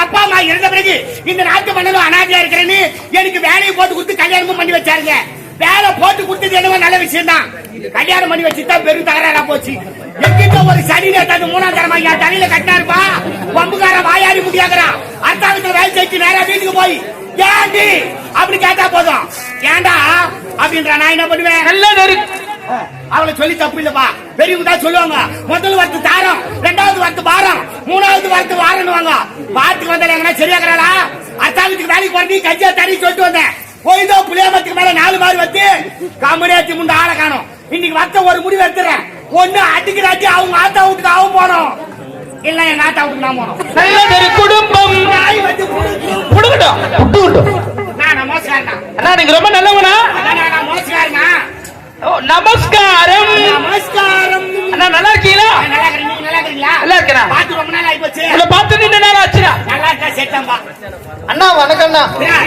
அப்பா அம்மா இறந்த பிறகு இந்த நாட்டு மன்னனும் அனாதையா இருக்கிறேன்னு எனக்கு வேலையை போட்டு கொடுத்து கல்யாணமும் பண்ணி வச்சாருங்க. வேலை போட்டு கொடுத்தது என்னவோ நல்ல விஷயம் தான். கல்யாணம் பண்ணி வச்சுதான் பெரும் தகராறா போச்சு. எங்கிட்ட ஒரு சனி நேற்று 3ஆம் தரமா என் தலையில கட்டினாருப்பா. பம்புக்கார வாயாடி முடியாகிறான். அரசாங்கத்துல வேலை செய்து நேரா வீட்டுக்கு போய் ஏண்டி அப்படி கேட்டா போதும். ஏண்டா அப்படின்ற நான் என்ன பண்ணுவேன்? நல்ல அவளை சொல்லி தப்பு இல்லப்பா. பெரியவங்க தான் சொல்லுவாங்க, முதல் வரத்து தாரம், 2வது வரத்து பாரம், 3வது வரத்து வாரன்னுவாங்க. பாத்துக்கு வந்தாங்க சரியாகிறாளா? அரசாங்கத்துக்கு வேலைக்கு போறீங்க கஞ்சியா தண்ணி சொல்லிட்டு வந்தேன். போய்தோ புளியமத்துக்கு மேல 4 மாறு வச்சு கம்பெனியாச்சு முண்ட ஆளை காணும். இன்னைக்கு வத்த ஒரு முடிவு எடுத்துறேன். ஒண்ணு அடிக்கிறாச்சு அவங்க ஆத்தா வீட்டுக்கு அவன் போனோம், இல்ல எங்க ஆத்தா வீட்டுக்கு நான் போனோம். நல்ல குடும்பம் நான் மோசக்காரனா? நீங்க ரொம்ப நல்லவனா? நான் மோசக்காரனா? நமஸ்காரம். நமஸ்காரம். அண்ணா நல்லா இருக்கீங்களா? நல்லா இருக்கீங்க? நல்லா இருக்கீங்களா? நல்லா இருக்கேன். பாத்து ரொம்ப நாள் ஆயிப்போச்சு. உங்களை பார்த்து நின்று நேரம் ஆச்சுடா. நல்லா இருக்கா? செட்டம்பா. அண்ணா வணக்கம்ண்ணா.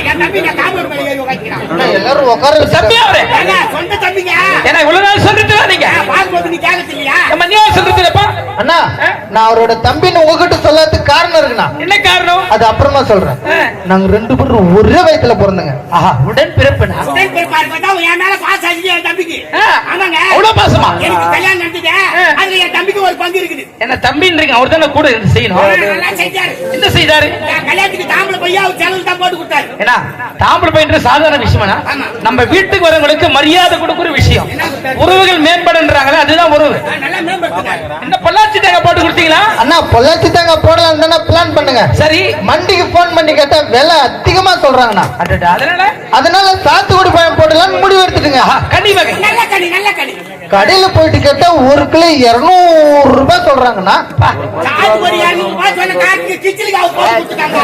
என் தம்பி நான் காம்பவுண்ட் மேல ஏறி உட்கார்க்கிறான். எல்லாரும் உட்கார தம்பி அவரே. சொந்த தம்பிங்க. ஏன்னா இவ்வளவு நாள் சொல்லிட்டு நீங்க பாக்கும்போது நீ கேட்கறது இல்லையா? நம்ம நீ சொல்லிட்டுப்பா. அண்ணா நான் அவரோட தம்பின்னு உங்ககிட்ட சொல்லாததுக்கு காரணம் இருக்குண்ணா. என்ன காரணம்? அது அப்புறமா சொல்றேன். நாங்க 2 பேரும் ஒரே வயசுல பிறந்தங்க. உடன் பிறப்புனா? உடன் பிறப்பா இருக்கா? என் மேல பாசம் அதிகம் என் தம்பிக்கு. ஆமாங்க. அவ்வளவு பாசமா? எனக்கு கல்யாணம் நடந்தது. அதுல என் தம்பிக்கு ஒரு பங்கு இருக்குது. என்ன தம்பின்றீங்க? அவர் தானே கூட இருந்து செய்யணும். நல்லா செஞ்சாரு. என்ன செய்தாரு? கல்யாணத்துக்கு தாம்பளை பையா அவர் செலவு தான் போட்டு கொடுத்தாரு. ஏன்னா தாம்பளை பையன்ற சாதாரண விஷயமா? நம்ம வீட்டுக்கு வரவங்களுக்கு மரியாதை கொடுக்குற விஷயம். உறவுகள் மேம்படுன்றாங்களே அதுதான் உறவு. நல்லா மேம்படுத்தினாரு. என்ன பொள்ளாச்சி தேங்காய் போட்டு கொடுத்தீங்களா? அண்ணா பொள்ளாச்சி தேங்காய் போடலாம் தானே பிளான் பண்ணுங்க. சரி. மண்டிக்கு போன் பண்ணி கேட்டா விலை அதிகமா சொல்றாங்கண்ணா. அதனால சாத்துக்குடி பழம் போடலாம்னு முடிவு எடுத்துட்டுங்க. கனி வகை. நல்ல கனி, நல்ல கனி. கடையில போயிட்டு கேட்டா 1 கிலோ 200 ரூபாய் சொல்றாங்கண்ணா. சாத்துக்குடி 200 ரூபாய் சொன்ன காட்டுக்கு கிச்சிலிக்காவை போட்டு கொடுத்துட்டாங்க.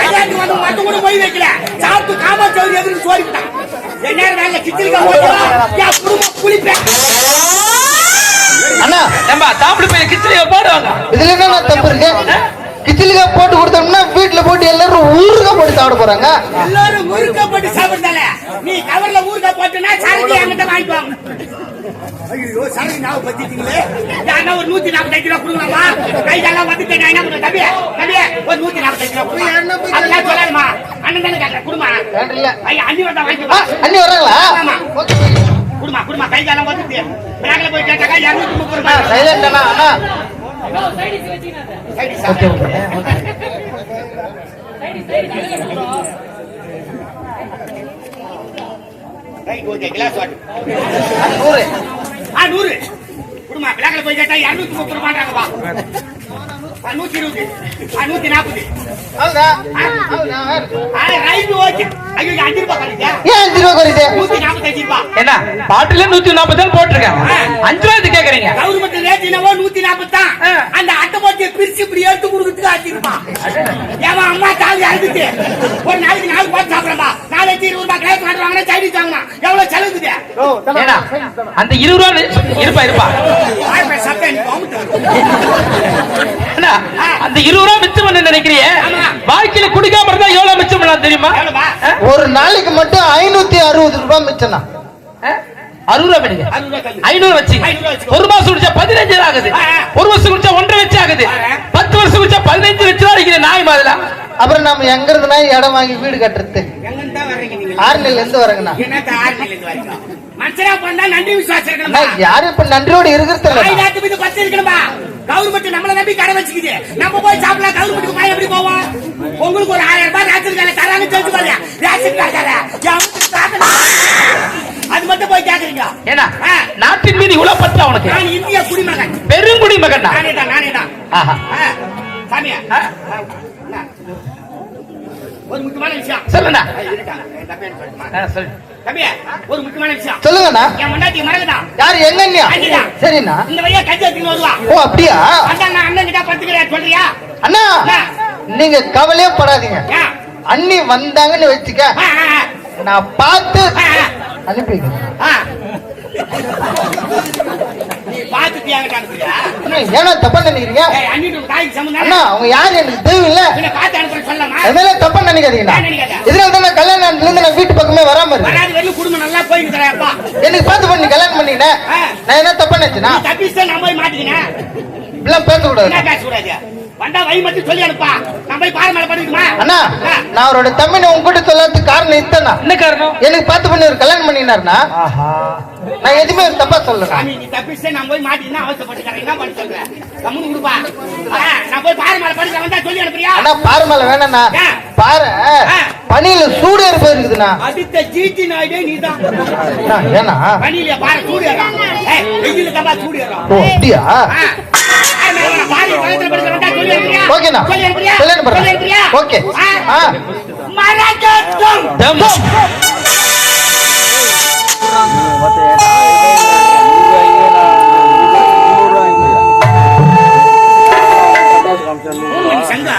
கல்யாணத்துக்கு வந்து மட்டும் கூட போய் வைக்கல. சாப்பிட்டு காமா சௌரி எதுக்கு சோறிட்டான். என்ன வேலை கிச்சிலிக்கா போட்டா என் குடும்பம் குளிப்பேன். அண்ணா நம்ம தாம்பளை பையன் கிச்சிலிக்கா போடுவாங்க. இதுல என்ன தப்பு இருக்கு? கிச்சிலிக்கா போட்டு கொடுத்தோம்னா வீட்டுல போட்டு எல்லாரும் ஊறுகாய் போட்டு சாப்பிட போறாங்க. எல்லாரும் ஊறுகாய் போட்டு சாப்பிடுதால நீ கவர்ல ஊறுகாய் போட்டுனா சரக்கு என்கிட்ட வாங்கிக்குவாங்க. ஐயோ சரக்கு நாவ பத்திட்டீங்களே. நான் ஒரு 145 ரூபா கொடுங்களாமா? கைதெல்லாம் வந்துட்டு நான் என்ன பண்ணுவேன்? தம்பி ஒரு 145 ரூபா கொடுங்க. அதெல்லாம் சொல்லாதுமா. அண்ணன் தானே கேட்கறேன். குடுமா. ஐயா அண்ணி வந்தா வாங்கிக்குவா. அண்ணி வராங்களா? ஆமா. குடுமா கைதெல்லாம் வந்துட்டு பேங்க்ல போய் கேட்டாக்கா 230 ரூபாய். சைலண்ட் அண்ணா. அண்ணா ஓகே ஓகே கிளாஸ் வாட்டு 100 குடுமா. பேங்க்ல போய் கேட்டா 230 ரூபாய்ன்றாங்கப்பா. 120 140 ரைட் ஓகே. ஐயோ 5 ரூபாய் கழிச்சா? ஏன் 5 ரூபாய் குறையுது? 145 ரூபாய். என்ன பாட்டில 140 போட்டிருக்காங்க. 5 ரூபாய்க்கு கேக்குறீங்க? கவர்மெண்ட் ரேட் என்னவோ 140 தான். அந்த அட்டை போட்டு பிரிச்சு இப்படி எடுத்து கொடுத்துட்டு 5 ரூபாய். ஏமா அம்மா தாலி அழுதுட்டு ஒரு நாளைக்கு 4 பாட்டு சாப்பிடறமா? 420 ரூபாய் கிளாஸ் வாங்குறாங்க. சைனீஸ் வாங்கினா எவ்வளவு செலவுக்குது? ஏன்னா அந்த 20 ரூபாய் இருப்பா. அந்த 20 ரூபாய் மிச்சம் பண்ண நினைக்கிறீங்க? வாழ்க்கையில குடிக்காம இருந்தா எவ்வளவு மிச்சம் பண்ணலாம் தெரியுமா? ஒரு நாளைக்கு மட்டும் 560 ரூபாய் மிச்சம். 60 ரூபாய் 500 வச்சு 1 மாசம் குடிச்சா 15 ஆகுது. 1 வருஷம் குடிச்சா 1.5 லட்சம் ஆகுது. 10 வருஷம் குடிச்சா 15 லட்சம் அடிக்குது நாய் மாதிரில. அப்புறம் நம்ம எங்க இருந்துனா இடம் வாங்கி வீடு கட்டுறது? ஆர்நில இருந்து வரங்கண்ணா. மனுஷனா பண்ணா நன்றி விசுவாசம் இருக்கணும். யாரும் இப்ப நன்றியோடு இருக்கிறது கவர்மெண்ட் நம்மள நம்பி கடை வச்சுக்குது. நம்ம போய் சாப்பிடலாம். கவர்மெண்ட்டுக்கு போய் எப்படி போவோம்? உங்களுக்கு ஒரு 1000 ரூபாய் ரேஷன் கார்டு தராங்க தெரிஞ்சு பாருங்க. ரேஷன் கார்டு அது மட்டும் போய் கேக்குறீங்க. ஏன்னா நாட்டின் மீது இவ்வளவு பற்றா உனக்கு? நான் இந்திய குடிமகன், பெருங்குடி மகன். நானே தான். சாமியா ஒரு முக்கியமான விஷயம் சொல்லுண்ணா. தம்பியா ஒரு முக்கியமான விஷயம் சொல்லுங்கண்ணா. என் முன்னாடி மறக்குதா? யாரு? எங்க அண்ணியா? சரிண்ணா. இந்த வழியா கஞ்சி எடுத்துன்னு வருவா. ஓ அப்படியா? நான் அண்ணன் கிட்ட படுத்துக்கிறேன் சொல்றியா? அண்ணா நீங்க கவலையே படாதீங்க. அண்ணி வந்தாங்கன்னு வச்சுக்க, நான் பார்த்து அனுப்பிக்கிறேன். ஏன்னா தப்பா நினைக்கிறீங்க? அண்ணா அவங்க யாரு எனக்கு தெய்வம் இல்ல. அதனால தப்பா நினைக்காதீங்கண்ணா. இதனால தான் கல்யாணத்துல இருந்து நான் வீட்டு பக்கமே வராம இருக்கேன். குடும்பம் நல்லா போயிட்டு எனக்கு பார்த்து பண்ணி கல்யாணம் பண்ணிக்கினேன். நான் என்ன தப்பா நினைச்சேன்னா தப்பிச்சு நான் போய் மாட்டிக்கினேன். இப்பெல்லாம் பேசக்கூடாது. வந்தா வழி மட்டும் சொல்லி அனுப்பா. நான் போய் பாறை மேல படிக்குமா? அண்ணா நான் அவரோட தம்பினை உங்ககிட்ட சொல்லாததுக்கு காரணம் இத்தனா. என்ன காரணம்? எனக்கு 10 பண்ணி ஒரு கல்யாணம் பண்ணினாருன்னா நான் எதுவுமே தப்பா சொல்லல. நீ தப்பிச்சு நான் போய் மாட்டினா அவசரப்பட்டுக்கிறேன். என்ன பண்ண சொல்றேன்? கம்முன்னு கொடுப்பா. நான் போய் பாறை மேல படிக்க வந்தா சொல்லி அனுப்புறியா? அண்ணா பாறை மேல வேணாண்ணா. பாறை பனியில சூடு ஏறி போயிருக்குதுண்ணா. அதித்த ஜிடி நாயுடே நீதான். ஏன்னா பனியில பாறை சூடு ஏறான். வெயில தப்பா சூடு ஏறான். ஓ அப்படியா? ஓகேண்ணா சொல்லி ஓகே. சங்கா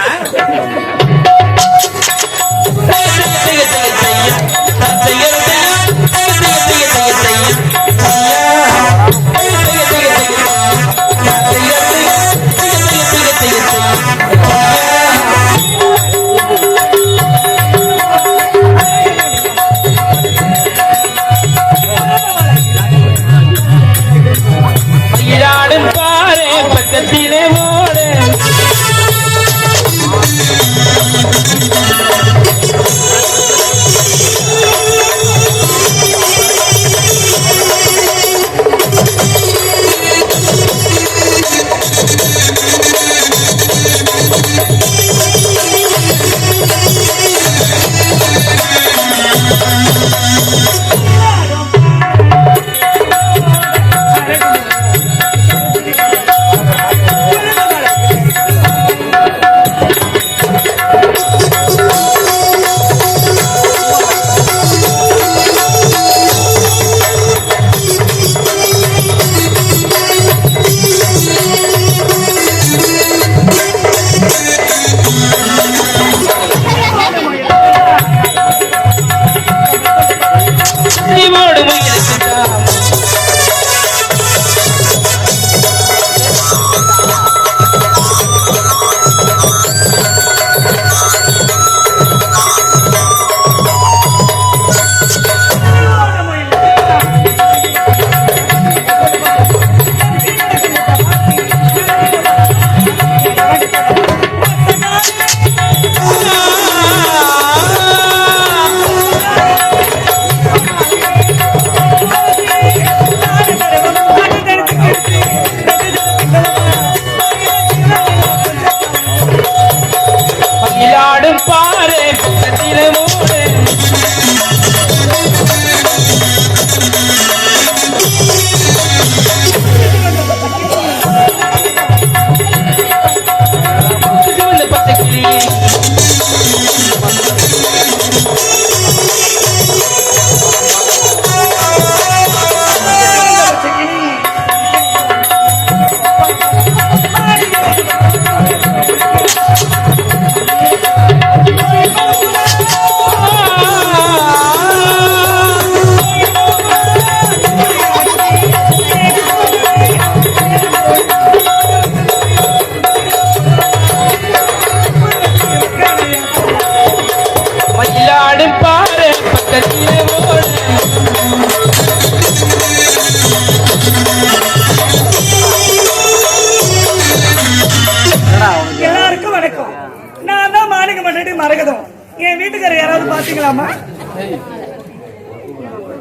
எல்லாருக்கும் வணக்கம். நான் தான் மாளிகை மன்னடி மரகதம். என் வீட்டுக்காரர் யாராவது பாத்தீங்களாமா?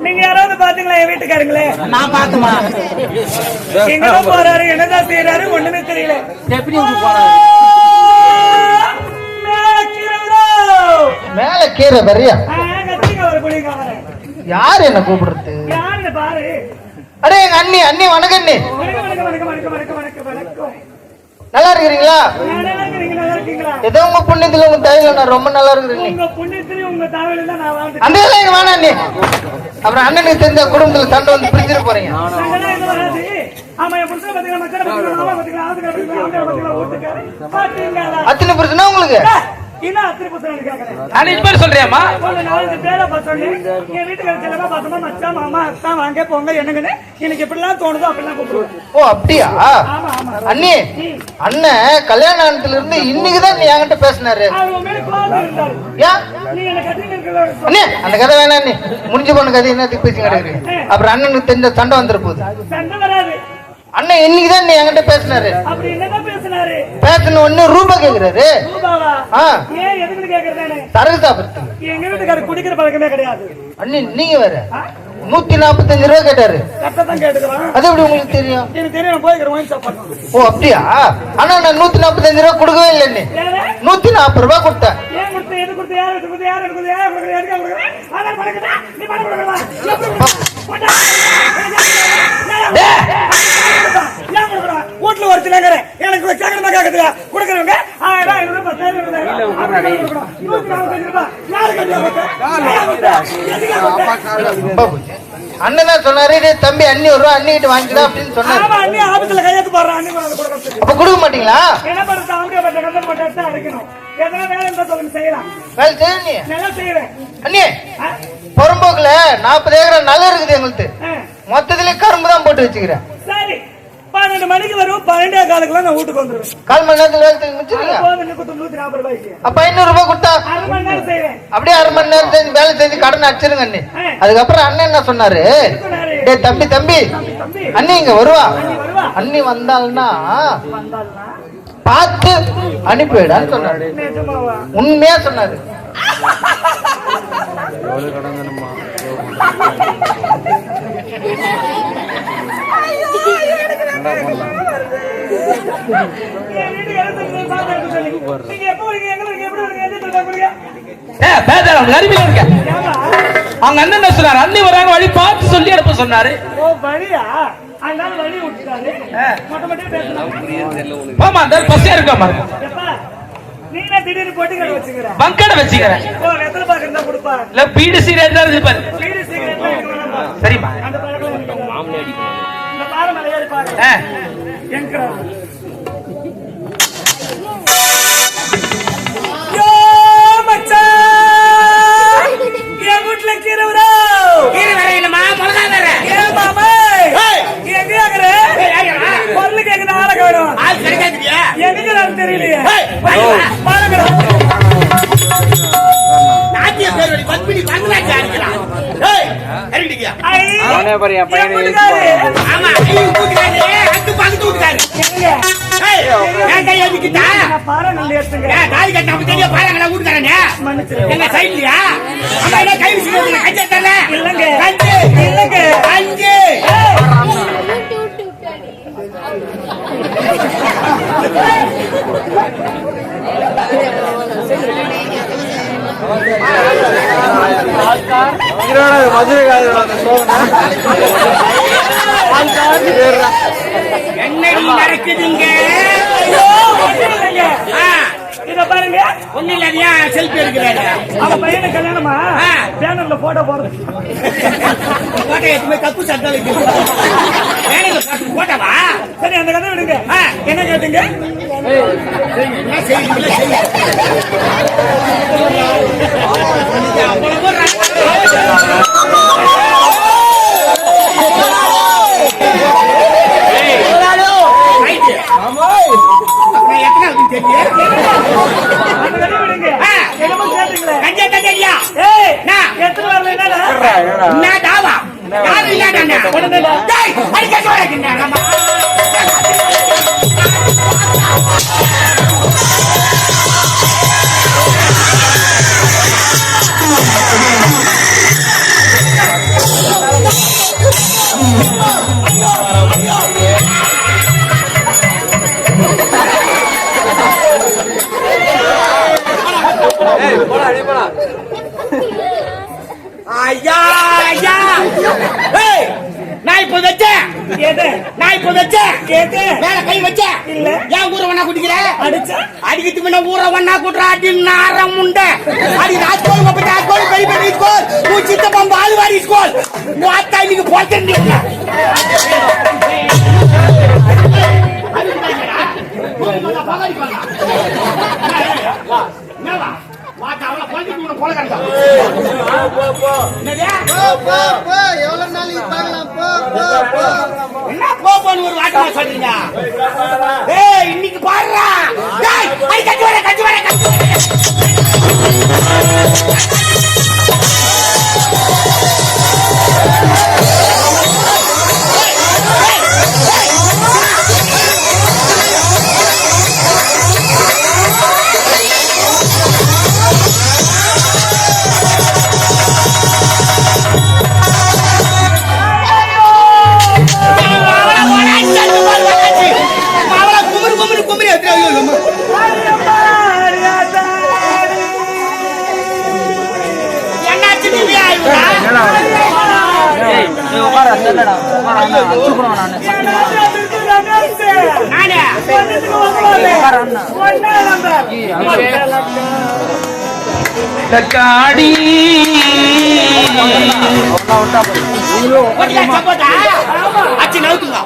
நீங்க யாராவது பாத்தீங்களா என் வீட்டுக்காரங்களே? நான் பாத்துமா எங்கதான் போறாரு, என்னதான் செய்யறாரு ஒண்ணுமே தெரியல. எப்படி போறாரு? மேல கீரை வரியா? ஒரு யாரு என்ன கூப்பிடுறது? யாருன்னு பாரு. அடே எங்க அண்ணி. அண்ணி வணக்கம் அண்ணி. நல்லா இருக்கிறீங்களா? ஏதோ உங்க புண்ணியத்துல உங்க தாயில நான் ரொம்ப நல்லா இருக்கிறேன். அந்த எங்க வேணாம் அண்ணி. அப்புறம் அண்ணனுக்கு தெரிஞ்ச குடும்பத்துல சண்டை வந்து பிரிஞ்சிட போறீங்க. அத்தனை பிரச்சனை உங்களுக்கு? சொல்றியாமா? எனக்கு எப்படிலாம் தோணுதோ அப்படிலாம் கூப்பிடுவேன். ஓ அப்படியா? அண்ணி அண்ணன் கல்யாணத்துல இருந்து இன்னைக்குதான் நீ என்கிட்ட பேசினாரு. அண்ணே அந்த கதை வேணா முடிஞ்சு போன கதை என்னத்துக்கு பேசி கிடக்குறீங்க? அப்புறம் அண்ணனுக்கு தெரிஞ்ச சண்டை வந்துட போகுது. சண்டை வராது. அண்ணன் இன்னைக்குதான் நீ என்கிட்ட பேசினாரு. அப்படி என்னதான் பேசினாரு? பேசணும் ஒண்ணு ரூபாய் கேக்குறாரு. ரூபாவா? ஆ. ஏன் எதுக்கு கேக்குறதானே? சரகு சாப்பிட்டு. எங்க வீட்டுக்காரர் குடிக்கிற பழக்கமே கிடையாது. அண்ணி நீங்க வேற 145 ரூபாய் கேட்டாரு. கரெக்டாதான் கேட்டுக்கிறான். அது எப்படி உங்களுக்கு தெரியும்? எனக்கு தெரியும், நான் போய்க்கிறேன் ஒயின் ஷாப் பண்ண. ஓ அப்படியா? ஆனா நான் 145 ரூபாய் கொடுக்கவே இல்லைன்னு 140 ரூபாய் கொடுத்தேன். ஏன் கொடுத்த? எது கொடுத்த? யாரு கொடுத்த? யாரு கொடுத்த? யாரு கொடுத்த? யாருக்கு கொடுக்குறேன்? ஆனா பணக்கடா நீ பணம் கொடுக்கலாம். வீட்டுல ஒரு சிலங்கற எனக்கு கேட்கணுமா கேட்கறதுல கொடுக்கறவங்க 1000 ரூபாய் 10,000 ரூபாய் அண்ணன் தான் சொன்னாரு, தம்பி அண்ணி வருவா அண்ணிக்கிட்ட வாங்கிடா அப்படின்னு சொன்னாரு. அண்ணி ஆபத்துல கையெழுத்து போடுறான். அண்ணி அப்ப கொடுக்க மாட்டீங்களா? என்ன பண்றது? அவங்க பட்ட கஷ்டம் போட்டு எடுத்து அடைக்கணும். எதனா வேலை இருந்தா சொல்லுங்க, செய்யலாம். வேலை செய்ய நல்லா செய்யறேன் அண்ணி. புறம்போக்குல 40 ஏக்கர் நல்லா இருக்குது எங்களுக்கு. மொத்தத்துல கரும்பு தான் போட்டு வச்சுக்கிறேன். சரி 12 மணிக்கு வரும். 12 காலுக்குலாம் நான் வீட்டுக்கு வந்துருவேன். 1/4 மணி நேரத்துல வேலை செஞ்சு முடிச்சிருக்கீங்க. 140 ரூபாய்க்கு அப்ப 500 ரூபாய் கொடுத்தா 1/2 மணி நேரம் செய்வேன். அப்படியே 1/2 மணி நேரம் செஞ்சு வேலை செஞ்சு கடன் அடிச்சிருங்க அண்ணி. அதுக்கப்புறம் அண்ணன் என்ன சொன்னாரு, டேய் தம்பி தம்பி அண்ணி இங்க வருவா, அண்ணி வந்தாள்னா பார்த்து அனுப்பிவிடான்னு சொன்னாரு. உண்மையா சொன்னாரு. அவங்க அண்ணன் என்ன சொன்னாரு, அண்ணி வராங்க வழி பார்த்து சொல்லி அனுப்ப சொன்னாரு. பங்கடை வச்சுக்கிறேன். சரிம்மா என் வீட்டுல கீரை வரையிலுமா மிளகா வேற ஏன் மாமா எங்க கேக்குற பொருள் கேக்குது ஆளை காணும் ஆள் கிடைக்காதுயா எனக்கு நான் தெரியலையே பாருங்க நாட்டிய பேரோடி பத்மினி பங்களாச்சி ஆடிக்கலாம் ஏய் அறிவிடியா அவனே பாரு என் பையன் ஆமா ஐயோ கூட்டிட்டாரு அத்து பங்கு கூட்டிட்டாரு ஏய் நான் கை அடிக்கிட்டா பாறங்கல ஏத்துங்க ஏய் தாலி கட்ட நம்ம தெரிய பாறங்கல ஊட்றானே எங்க சைடுலயா அம்மா என்ன கை விசிறீங்க கஞ்ச தரல இல்லங்க கஞ்சு இல்லங்க கஞ்சு என்னடி நடக்குதுங்க? இத பாருங்க, ஒண்ணு இல்லையா செல்ஃபி எடுக்கிறாங்க. அவ பையனை கல்யாணமா பேனர்ல போட்டோ போடுறது. போட்டோ எதுவுமே தப்பு சட்டம் இருக்கு. பேனர்ல போட்டவா? சரி அந்த கதை விடுங்க. என்ன கேட்டீங்க? என்ன செய்யுங்க ஐயா ஐயா நான் இப்ப வச்சேன் நான் இப்ப வச்சேன் மேல கை வச்சேன் இல்ல ஏன் ஊற ஒண்ணா குடிக்கிற அடிச்சா அடிக்கிறதுக்கு முன்ன ஊற ஒண்ணா குடுறா அடி நாரம் உண்ட அடி ராஜ்கோல் பப்ப ராஜ்கோல் பெரிய பெரிய ஸ்கோல் பூ சித்த பம்ப ஆல்வாரி ஸ்கோல் வாத்தா இன்னைக்கு போட்டேன் ஒரு வாட்டமா சொல்றீங்க இன்னைக்கு பாடுறா கட்சி வர கட்சி வர கட்சி வர தக்காடி அச்சு நவுத்துங்க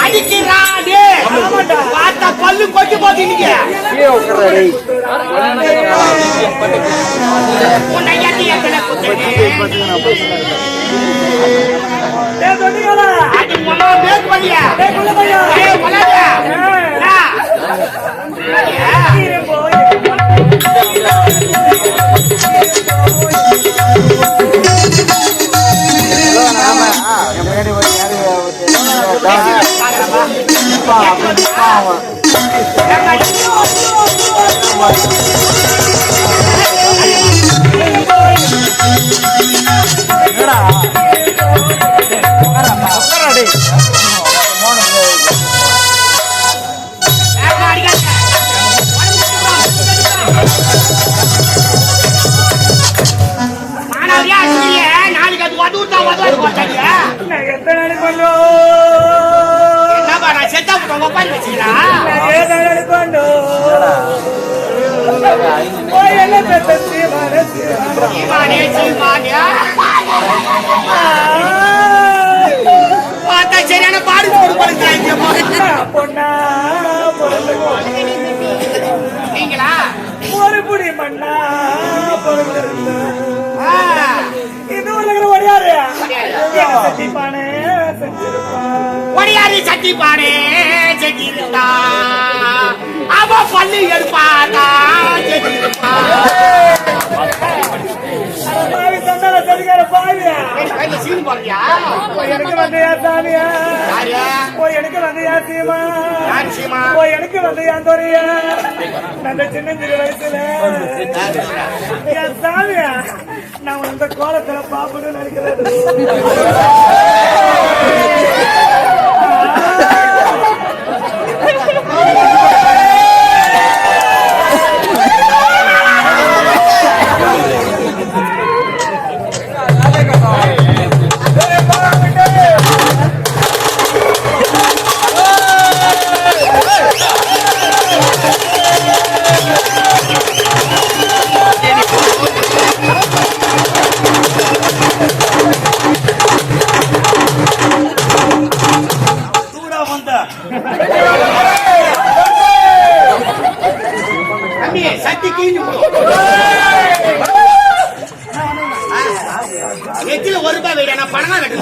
அடிக்கிறானே பார்த்தா பல்லு கொட்டி போட்டீங்க உன்னை எண்ணி எத்தனை குத்தனே அது உன்னை மேற்கு வழியா நாளைக்கு அது உதவுட்டா உதவாது போட்டாங்க என்னப்பா நான் செத்தா உட்காந்து வச்சுக்கிறேன் பார்த்தா சரியான பாடு நீங்களா ஒரு புடி மண்ணா இது உலகிற ஒடியாரு சட்டிப்பானே ஒடியாரி சட்டிப்பானே செஞ்சிருந்தா அவ பள்ளி எடுப்பாடா செஞ்சிருப்பா சீன் போறியா எனக்கு வந்து சாமியா எனக்கு வந்து சீமா எனக்கு வந்து தோறியா நல்ல சின்ன சிறு வயசுல என் சாமியா நான் இந்த கோலத்துல பாப்பன்னு நினைக்கிறேன் நெத்தில ஒரு ரூபாய் வைடா நான் பணமா வெட்டு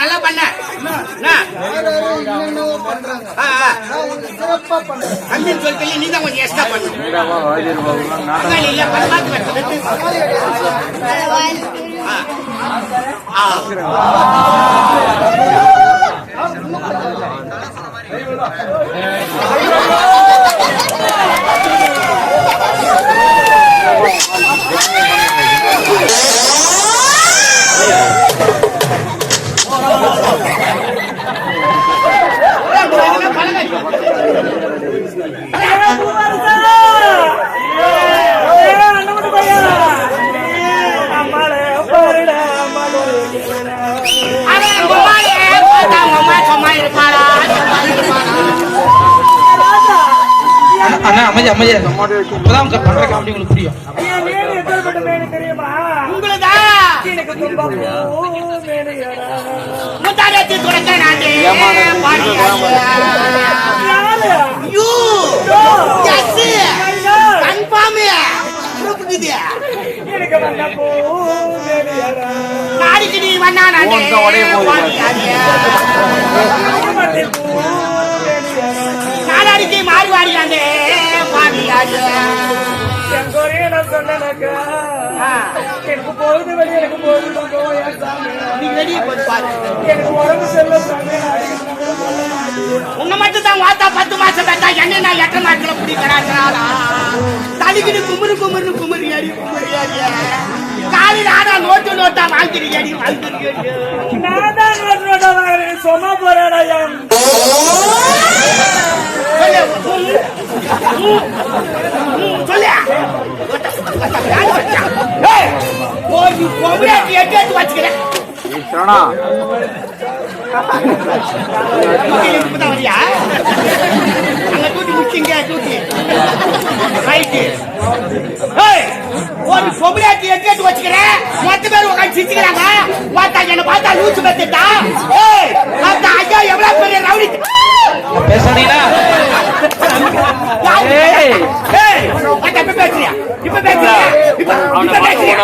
நல்லா பண்ண அண்ணன் சொல்லிட்டு நீ தான் கொஞ்சம் எக்ஸ்ட்ரா பண்ணு இல்ல பரமாத்து வெட்டு அண்ணா அமைதியா அமைதியா இப்பதான் பண்ற காமெடி உங்களுக்கு புரியும். தெரியுமா உங்களுதா எனக்கு துன்பா முத்தாரத்தி துறக்க நானே எனக்கு வந்த போ நாளைக்கு நீ வந்தா நாளைக்கு மாறி வாடியாண்டே என் குறைய நான் சொன்னேனாக்கா எனக்கு போகுது வெளியே எனக்கு போகுது நீ வெளியே போய் பாரு எனக்கு உடம்பு செல்ல உன்னை மட்டும் தான் வாத்தா 10 மாசம் கட்டா என்ன நான் 8 மாசத்துல பிடிக்கிறாங்களா தலிக்கிட்டு குமுறு குமுறு குமுறியாடி குமுறியாடியா காலையில ஆனா நோட்டு நோட்டா வாங்கிருக்கேன் நான் தான் நோட்டு நோட்டா வாங்குறேன் சொன்னா போறேடா சொல்லு ஒரு பொம்பளைக்கு எட்டு வச்சுக்கிறேன் வரியா அங்க தூக்கி முடிச்சிங்க தூக்கி ஒரு பொம்பளைக்கு எட்டு வச்சுக்கிறேன் மொத்த பேர் உட்காந்து சிரிச்சுக்கிறாங்க பார்த்தா என்ன பார்த்தா லூச்சு பத்துட்டா ஐயா எவ்வளவு பெரிய ரவுடி பேசுறீங்களா இப்ப பேசுறியா இப்ப பேசுறியா இப்ப பேசுறியா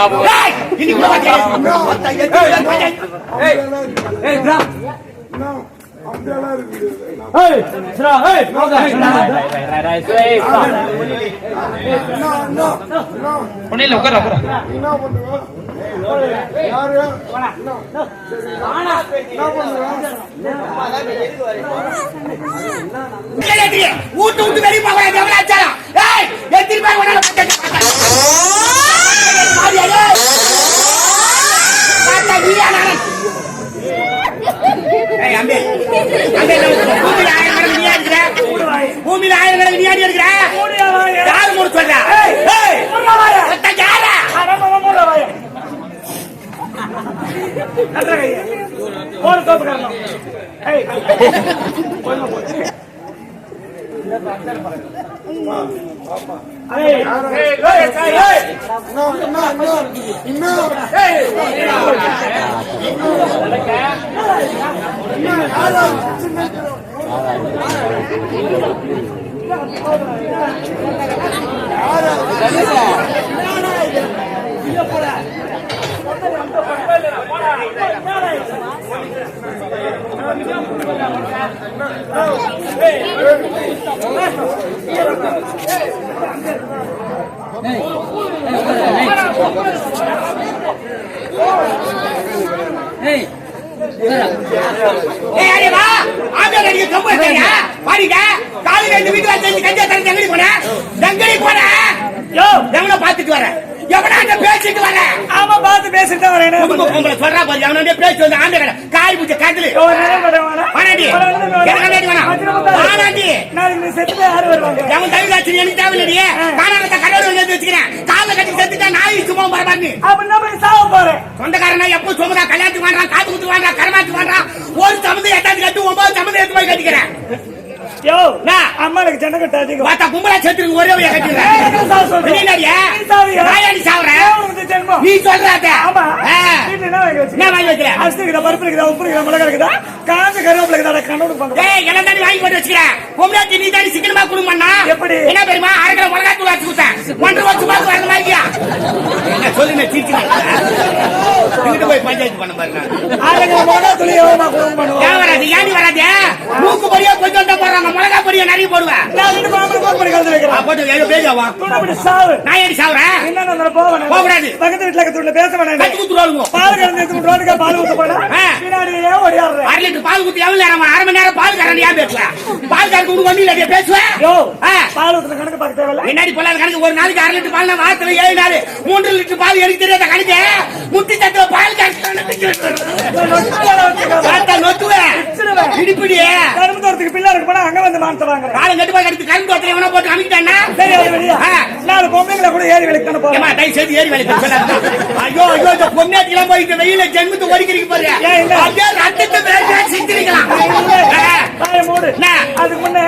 ஒன்னில உட்கார ஊட்டு விட்டு வெளியே போக எவ்வளவு எத்தனை பேர் வேணாலும் பூமியில 1000 கணக்கு நீ இருக்கிற யாரு மூணு சொல்ற ஒரு கோப்பு பாத்துட்டு வர எவனாண்ட பேசிட்டு வர ஆமா பாத்து பேசிட்டு வரேன் சொல்றா பாரு அவனோட பேசி வந்து ஆண்ட காய் பூச்ச காட்டுல செத்து யாரு வருவாங்க அவன் தவிராச்சு எனக்கு தேவையில்லையே காணாத கடவுள் வந்து வச்சுக்கிறேன் கால கட்டி செத்துட்டா நாய் சும்மா வரமாட்டேன் அப்படின்னா போய் சாவ போறேன் சொந்தக்காரனா எப்போ சுமதா கல்யாணத்துக்கு வாங்குறான் காத்து குத்து வாங்குறான் கரமாத்துக்கு வாங்குறான் ஒரு சமந்து 8 கட்டு 9 சமந்து எடுத்து போய் கட்டிக்கிறேன் யோ அம்மாளுக்கு ஜன கட்ட அதிகம் வாத்தா கும்பலா சேர்த்துக்கு ஒரே வழியா கட்டிடுறேன் நீ சொல்றாத என்ன வாங்கி வைக்கிற அரிசி இருக்குதா பருப்பு இருக்குதா உப்பு இருக்குதா மிளகா இருக்குதா காஞ்ச கருவேப்பிலை இருக்குதா கண்ணோடு பண்ணுங்க எல்லாம் தானே வாங்கி போட்டு வச்சுக்கிறேன் பொம்பளாச்சி நீ தானே சிக்கனமா குடும்பம்னா எப்படி என்ன தெரியுமா 1/2 கிலோ மிளகா தூள் வச்சு கொடுத்தேன் 1 வருஷம் பாத்து வரல மாதிரியா என்ன சொல்லுங்க சிரிச்சு போய் பஞ்சாயத்து பண்ண பாருங்க 1/2 கிலோ மிளகா தூள் எவ்வளவு குடும்பம் பண்ணுவோம் ஏன் வராது ஏன் வராது மூக்கு பொடியா கொஞ்சம் தான் போடுறாங்க மிளகா பொடியா நிறைய போடுவேன் நான் ரெண்டு பாம்பு கோட் பண்ணி கலந்து வைக்கிறேன் போட்டு வேக பேஜாவா அப்படி சாவு நான் ஏறி சாவுறேன் என்ன நான் போவேன் போகக்கூடாது பக்கத்து வீட்டுல கத்துள்ள பேச வேணாம் கட்டி குத்துறாளுங்க பால் கலந்து எடுத்து ரோட்டுக்கு பால் ஊத்த போனா பின்னாடியே ஓடியாடுறேன் 1/2 லிட்டர் பால் ஊத்தி எவ்வளவு நேரம் 1/2 மணி நேரம் பால் கறந்து ஏன் பேசுவேன் பால் கறந்து உனக்கு ஒண்ணு இல்ல பேசுவேன் யோ பால் ஊத்துற கணக்கு பார்க்க தேவையில்ல முன்னாடி போலாத கணக்கு ஒரு நாளைக்கு 1/2 லிட்டர் பால் வாரத்துல 7 நாள் 3 லிட்டர் பால் எனக்கு தெரியாத கணக்கு முட்டி தட்டுல பால் கறந்து நொத்துவேன் இடிப்பிடியே கரும்பு தோட்டத்துக்கு பிள்ளை இருக்கு போனா அங்க வந்து மானத்தை வாங்குறேன் காலம் கட்டு போய் கடுத்து கரும்பு தோட்டத்துல எவனா போட்டு அமைக்கிட்டானா சரி அது வெளியா 4 பொம்பளைங்களை கூட ஏறி வேலைக்கு தானே போறேன் தயவு செய்து ஏறி வேலைக்கு சொல்லாத ஐயோ ஐயோ இந்த பொண்ணாட்டிலாம் போய் இந்த வெயில ஜென்மத்தை ஒடிக்கிறீங்க பாரு அப்படியே ரத்தத்தை வேற சிந்திரிக்கலாம் மூடு அதுக்கு முன்ன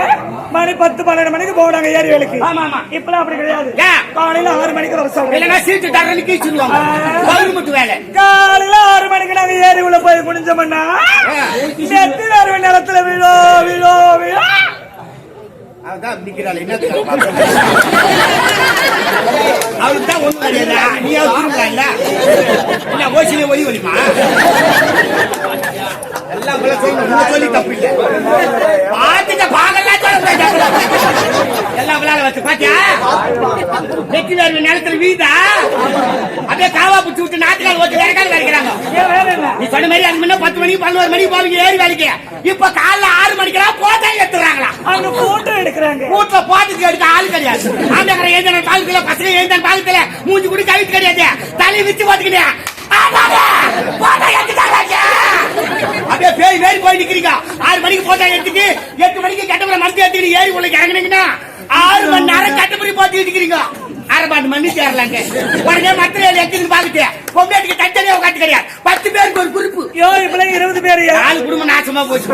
மணி 10-12 மணிக்கு போனாங்க ஏறி வேலைக்கு ஆமா ஆமா இப்பெல்லாம் அப்படி கிடையாது காலையில 6 மணிக்கு வர சொல்றேன் இல்லன்னா சீட்டு தரணிக்கு சொல்லுவாங்க கவர்மெண்ட் வேலை காலையில 6 மணிக்கு நாங்க ஏரி உள்ள போய் குனிஞ்சோம்னா செத்து வேற நேரத்துல விழோ விழோ விழோ அதான் நிக்கிறாள் என்ன அவளுக்கு தான் ஒண்ணு கிடையாதா நீ திரும்பல இல்ல ஓசிலே ஒலி ஒலிமா எல்லாம் சொல்லி தப்பு இல்ல பாத்துக்க பாக்கலாம் எல்லாம் விளையாட வச்சு பாத்தியா வெற்றி வேறு நிலத்துல வீதா அப்படியே காவா பிடிச்சி விட்டு நாட்டுக்கால் வச்சு வேற கால் வரைக்கிறாங்க. நீ சொன்ன மாதிரி அது முன்ன 10 மணிக்கு 11 மணிக்கு போவீங்க ஏறி வேலைக்கு. இப்ப காலைல 6 மணிக்கெல்லாம் போட்டோ எடுத்துறாங்களா? அவங்க போட்டோ எடுக்கிறாங்க. வீட்டுல போட்டுக்கு எடுக்க ஆள் கிடையாது. ஆண்டாக்கிற எழுந்தான பாலத்துல பசங்க எழுந்தான பாலத்துல மூஞ்சி கூட கழித்து கிடையாது. தலை விச்சு போட்டுக்கிட்டேன் அப்படியே பேய் வேறு போய் நிக்கிறீங்க. 6 மணிக்கு போட்டோ எடுத்துட்டு 8 மணிக்கு கட்டப்பட மரத்தை எடுத்துக்கிட்டு ஏறி உள்ள இறங்குனீங்கன்னா 6 மணி நேரம் கட்டப்படி போட்டு இருக்கிறீங்க. 6 மணி தேரலாங்க. உடனே மத்திய எடுத்துக்கிட்டு பாத்துட்டு பொம்மைக்கு தச்சனையா உட்காந்து கிடையாது. 10 பேருக்கு ஒரு குறிப்பு. இப்பெல்லாம் 20 பேரு 4 குடும்பம் நாசமா போச்சு.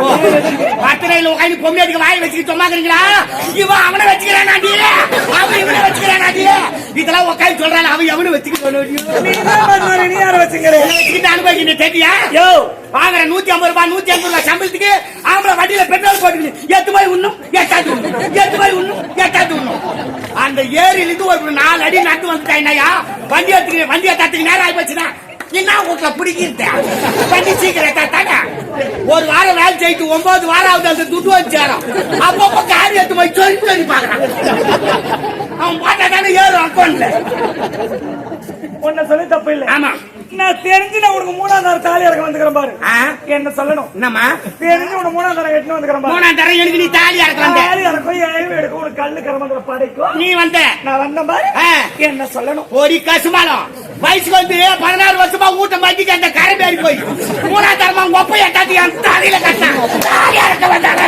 பத்திரையில உட்காந்து பொம்மைக்கு வாய் வச்சுக்கிட்டு சொன்னாங்க. இவன் அவனை வச்சுக்கிறான் அவன் இவனை வச்சுக்கிறான். இதெல்லாம் உட்காந்து சொல்றான். அவன் எவனு வச்சுக்கிட்டு நீ யார வச்சுக்கிட்டு அனுபவிக்கிற தெரியா? வாங்குற 150 ரூபாய் 150 ரூபாய் சம்பளத்துக்கு அவங்கள வண்டியில பெட்ரோல் போட்டுக்கிட்டு 8 ரூபாய் உண்ணும் 8 உண்ணும். அந்த ஏரியிலிருந்து ஒரு 4 அடி நட்டு வந்துட்டாயா வண்டி தத்துக்கு நேரம் ஆகி போச்சுன்னா என்ன வீட்டுல பிடிக்கிட்ட வண்டி சீக்கிரம் தாங்க. ஒரு வாரம் வேலை செய்து 9 வாரம் ஆகுது. அந்த துட்டு வந்து சேரும். அப்பப்போ காரி எடுத்து போய் சொல்லி பாக்குறான். அவன் பார்த்தா தானே ஏறும் அக்கௌண்ட்ல. உன்னை சொல்லி தப்பு இல்லை. ஆமா நான் தெரிஞ்சு நான் உனக்கு 3ஆம் தரம் தாலி இறக்க வந்துக்கிறேன் பாரு. என்ன சொல்லணும்? என்னம்மா தெரிஞ்சு உனக்கு 3ஆம் தரம் எட்டு வந்துக்கிறேன் பாரு. 3ஆம் தரம் எனக்கு நீ தாலி இறக்கலாம். தாலி இறக்கும் ஏழு எடுக்கும் உனக்கு கல்லு கரமந்திர படைக்கும். நீ வந்த நான் வந்தேன் பாரு. என்ன சொல்லணும்? ஒரு கசுமாலம் வயசுக்கு வந்து 16 வருஷமா ஊட்ட மாட்டிக்கு அந்த கரை பேரி போய் 3ஆம் தரமா ஒப்பை எட்டாத்தி அந்த தாலியில கட்டினான். தாலி இறக்க வந்தாங்க.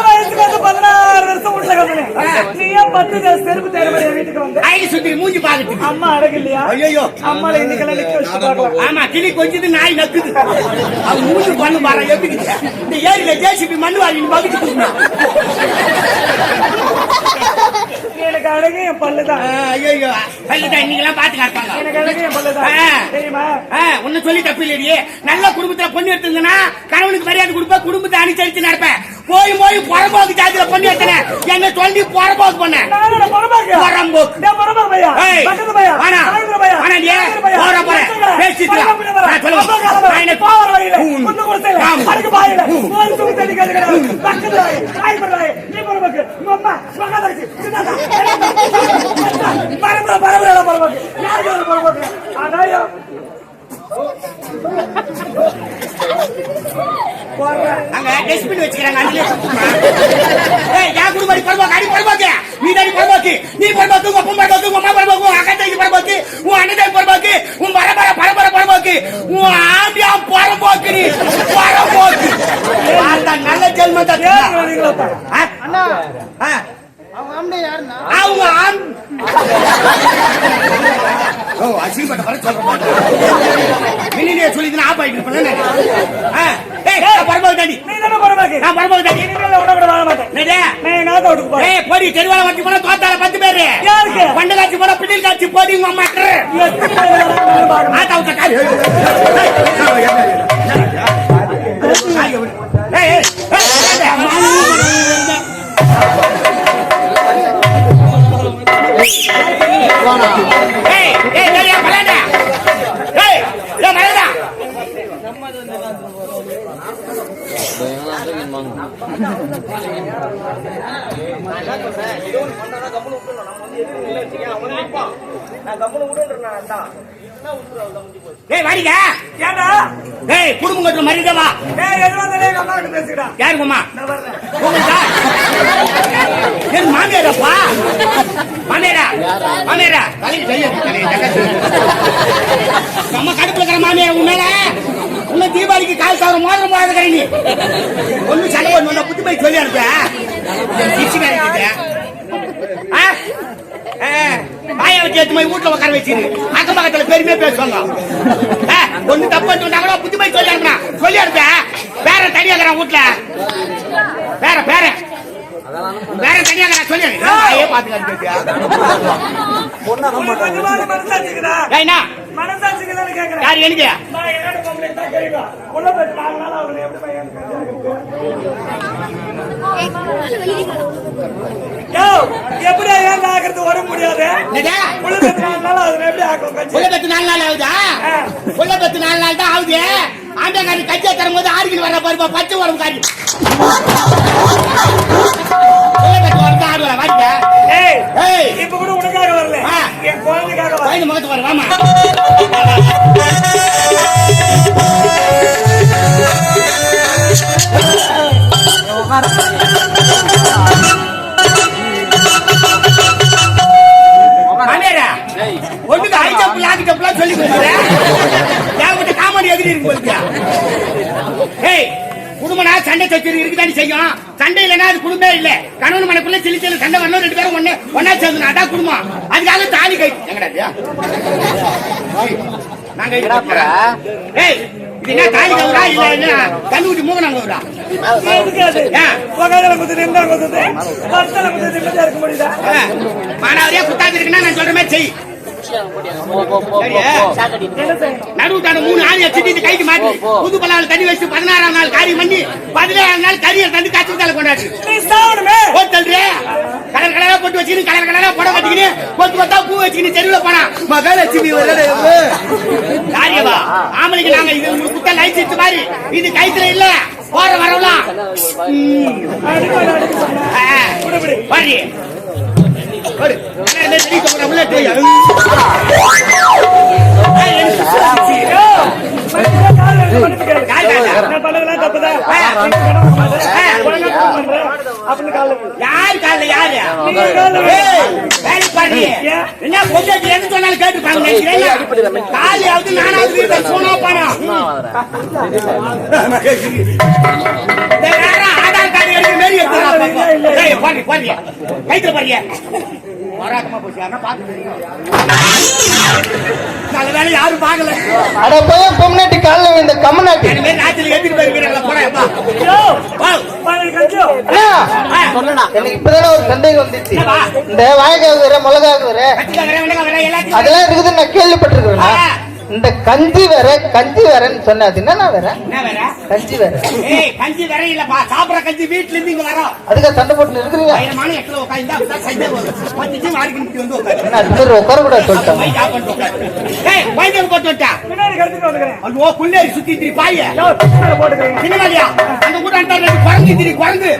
வயசுக்கு வந்து 16 வருஷம் வீட்டுல கட்டணேன். நீ ஏன் 10 செருப்பு தேர்வு வீட்டுக்கு வந்து ஐடி சுத்தி மூஞ்சி பாக்குது. அம்மா அழகு இல்லையா? ஐயோ அம்மால இன்னைக்கெல்லாம் நிக்க வச்சு பாக்கலாம். ஆமா கிளி கொஞ்சது நாய் நக்குது. அவன் மூஞ்சி பண்ணு பாரு எப்படி இந்த ஏரியில ஜேசிபி மண்ணு வாங்கி பகுதி எனக்கு அழகு என் பல்லுதான். ஐயோ பல்லுதான் இன்னைக்கெல்லாம் பாத்து காட்டாங்க. எனக்கு அழகு என் பல்லுதான் தெரியுமா? ஒன்னு சொல்லி தப்பு இல்லையே. நல்ல குடும்பத்துல பொண்ணு எடுத்துங்கன்னா கணவனுக்கு மரியாதை கொடுப்ப குடும்பத்தை அனுசரிச்சு நடப்பேன். போய் புறம்போக்கு ஜாதியில பொண்ணு எடுத்தன என்ன சொல்லி புறம்போக்கு பண்ண அங்க டஸ்ட்பின் வச்சுக்கிறாங்க. என் குடும்பம் பரவாக்கு அடி பரவாக்கு நீ தடி பரவாக்கு நீ பரவாக்கு உங்க அப்பா பரவாக்கு உங்க அம்மா பரவாக்கு உங்க அக்கா தங்கி பரவாக்கு உன் அண்ணன் பரவாக்கு உன் பரம்பரை பரவாக்கு உன் ஆம்பியா பரவாக்கு நீ பரவாக்கு அந்த நல்ல ஜென்மத்தை அண்ணா அவங்க ஆம்பளை யாருன்னா? அவங்க அசிங்கப்பட்ட வர சொல்றேன். மின்னிலே சொல்லிட்டு ஆப் ஆயிட்டு பரவாயில்லை. நீ தானே பரவாக்கு. நான் பரவாயில்லை. இனிமேல் உடனே வாழ மாட்டேன். போடி தெருவால வட்டி போனா தோத்தால 10 பேரு யாருக்கு பண்ட காட்சி போனா பிடில் காட்சி போடி உங்க அம்மா ஆத்தா விட்ட காரி குடும்பம் கட்டுற மரியாதைவா யாருக்குமா மாமியாரப்பா மாமியாரா நம்ம கடுப்புல இருக்கிற மாமியார் உண்மையில இன்னும் தீபாவளிக்கு கால் சாவரம் மோதிரம் போடாத நீ ஒன்னும் செலவு ஒண்ணு புத்தி போய் சொல்லி அனுப்ப பாய வச்சு எடுத்து போய் வீட்டுல உட்கார வச்சிரு அக்கம் பக்கத்துல பெருமையா பேசுவாங்க. ஒண்ணு தப்பு சொன்னாங்களோ புத்தி போய் சொல்லி அனுப்புனா சொல்லி அனுப்ப வேற தனியாக்குறான் வீட்டுல வேற தனியாக சொல்லி பாத்துக்க யாரு எனக்கு எப்படி ஆகிறது வர முடியாது. 4 நாள் ஆகுதா? 4 நாள் தான் ஆகுது. ஆண்டக்காரி கட்சியை தரும்போது ஆறுகள் வர பாருப்பா பச்சை உடம்பு காரி ஆடுவா வாங்க. ஏய் ஏய் இப்ப கூட உனக்காக வரல ஆ. என் குழந்தைக்காக வர கோயில் முகத்து வர வாமா. மாமியாரா, ஒண்ணுக்கு ஹை ஜம்ப் லாங் ஜம்ப்லாம் சொல்லி கொடுக்குறேன். ஏகப்பட்ட காமெடி எதிரி இருக்கு போலுக்கு. ஏய் குடும்பம்னா சண்டை சச்சரவு இருக்குதானே செய்யும். சண்டை இல்லைன்னா அது குடும்பமே இல்ல. கணவன் மனைக்குள்ள சிலி சில சண்டை வரணும், ரெண்டு பேரும் ஒன்னா சேர்ந்து அதான் குடும்பம். அதுக்காக தாலி கை எங்கடா நாங்க ஏய் இது என்ன தாலி கவுரா இல்ல என்ன கண்ணுக்குட்டி மூகனா கவுரா இருக்காது பகல குத்து நின்றா குத்து பத்தல குத்து நிம்மதியா இருக்க முடியுதா மானாவரியா குத்தாது இருக்குன்னா நான் சொல்ற மாதிரி செய். நடுவுக்கான 3 ஆணியை சிட்டி கைக்கு மாட்டி புது பல்லாவில் தண்ணி வச்சு 16ஆம் நாள் காரியம் பண்ணி 17ஆம் நாள் கறியை தந்து கத்திரிக்கால கொண்டாடு. நீ சாவணுமே போட்டு கலர் கலரா போட்டு வச்சுக்கிட்டு கலர் கலரா புடவை கட்டிக்கிட்டு கொத்து கொத்தா பூ வச்சுக்கிட்டு தெருவில் போனா மகாலட்சுமி காரியவா ஆம்பளைக்கு நாங்க இது உங்களுக்கு குத்த லைசன்ஸ் மாதிரி இது கைத்துல இல்ல போற வரலாம் பாரு யாரு கால யாரு என்ன கொஞ்சம் எது சொன்னாலும் கேட்டுப்பாங்க. காலியாவது நானாவது சோனா பணம் ஆதார் கார்டு எடுக்கிற மாதிரி எடுத்து பாரு கைத்துல பாருங்க போராட்டமா போச்சு. நல்ல வேலை யாரும் பாக்கல. அட போய் பொம்னாட்டி காலில் இந்த கம்மநாட்டி ராத்திரி எடுத்துட்டு போயிருக்கிறேன் போறேன். எனக்கு இப்பதானே ஒரு சந்தேகம் வந்துச்சு. இந்த வாய்க்காக வேற மிளகாக வேற அதெல்லாம் இருக்குதுன்னு நான் கேள்விப்பட்டிருக்கிறேன். இந்த கஞ்சி வேறன்னு சொன்ன அது என்ன வேற கஞ்சி வேற கஞ்சி வேற இல்லப்பா சாப்பிட கஞ்சி வீட்டுல இருந்து இங்க வரோம். அதுக்காக சண்டை போட்டு இருக்கிறீங்க. உட்கார கூட சொல்லிட்டாங்க. சுத்தி திரி பாய அந்த கூட குரங்கு திரி குரங்கு